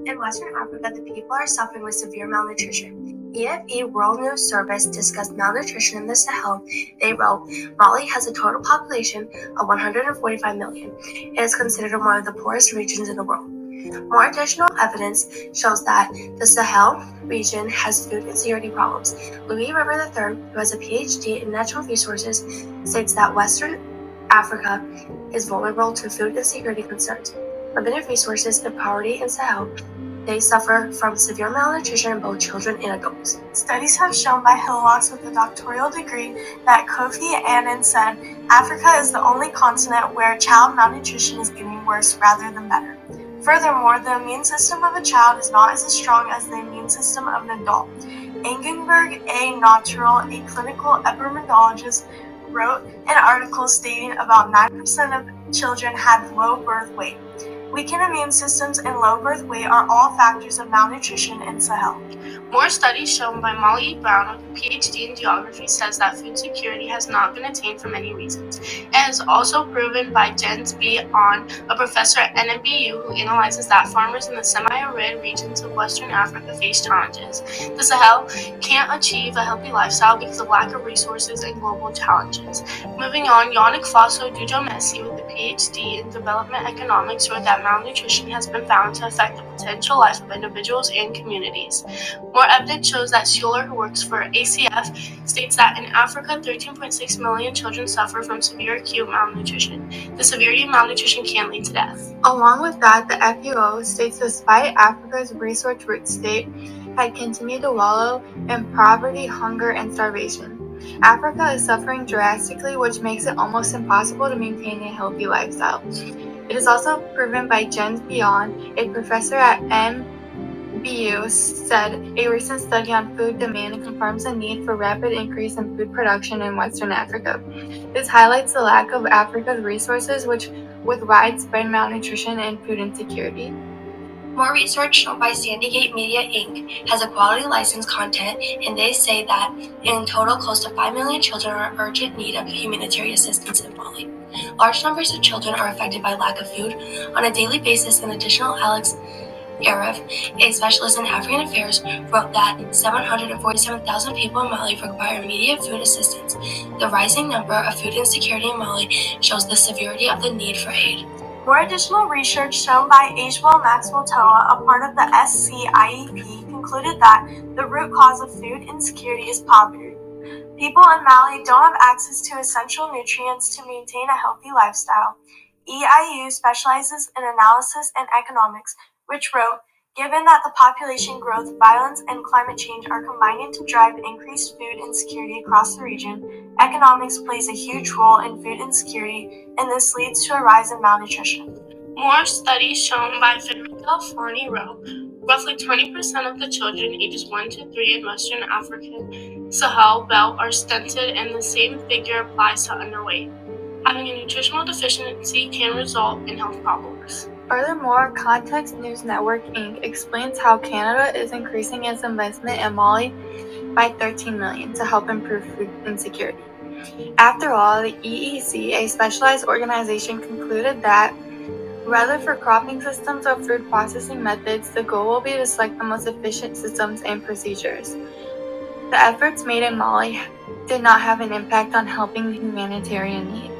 In Western Africa, the people are suffering with severe malnutrition. EFE World News Service discussed malnutrition in the Sahel. They wrote, Mali has a total population of 145 million. It is considered one of the poorest regions in the world. More additional evidence shows that the Sahel region has food insecurity problems. Louis River III, who has a PhD in natural resources, states that Western Africa is vulnerable to food insecurity concerns. Limited resources and poverty in Sahel, they suffer from severe malnutrition in both children and adults. Studies have shown by Hillox with a doctoral degree that Kofi Annan said, Africa is the only continent where child malnutrition is getting worse rather than better. Furthermore, the immune system of a child is not as strong as the immune system of an adult. Angenberg A. Natural, a clinical epidemiologist, wrote an article stating about 9% of children had low birth weight. Weakened immune systems and low birth weight are all factors of malnutrition in Sahel. More studies shown by Molly E. Brown, with a PhD in geography, says that food security has not been attained for many reasons. It is also proven by Jens B. On, a professor at NMBU, who analyzes that farmers in the semi-arid regions of Western Africa face challenges. The Sahel can't achieve a healthy lifestyle because of lack of resources and global challenges. Moving on, Yannick Fosso-Dujomesi, with a PhD in development economics, wrote that malnutrition has been found to affect the potential life of individuals and communities. More evidence shows that Schuler, who works for ACF, states that in Africa, 13.6 million children suffer from severe acute malnutrition. The severity of malnutrition can lead to death. Along with that, the FUO states despite Africa's resource-rich state had continued to wallow in poverty, hunger, and starvation. Africa is suffering drastically, which makes it almost impossible to maintain a healthy lifestyle. It is also proven by Jens Beyond, a professor at NBU, said a recent study on food demand confirms the need for rapid increase in food production in Western Africa. This highlights the lack of Africa's resources, with widespread malnutrition and food insecurity. More research shown by Sandygate Media Inc. has a quality license content, and they say that in total close to 5 million children are in urgent need of humanitarian assistance in Mali. Large numbers of children are affected by lack of food on a daily basis. In addition, Alex Arif, a specialist in African affairs, wrote that 747,000 people in Mali require immediate food assistance. The rising number of food insecurity in Mali shows the severity of the need for aid. More additional research shown by Agewell Maxwell Toa, a part of the SCIEP, concluded that the root cause of food insecurity is poverty. People in Mali don't have access to essential nutrients to maintain a healthy lifestyle. EIU specializes in analysis and economics, which wrote, given that the population growth, violence, and climate change are combining to drive increased food insecurity across the region, economics plays a huge role in food insecurity, and this leads to a rise in malnutrition. More studies shown by Federico Alfani wrote, roughly 20% of the children ages 1 to 3 in Western African Sahel belt are stunted, and the same figure applies to underweight. Having a nutritional deficiency can result in health problems. Furthermore, Context News Network Inc. explains how Canada is increasing its investment in Mali by $13 million to help improve food insecurity. After all, the EEC, a specialized organization, concluded that rather for cropping systems or food processing methods, the goal will be to select the most efficient systems and procedures. The efforts made in Mali did not have an impact on helping the humanitarian need.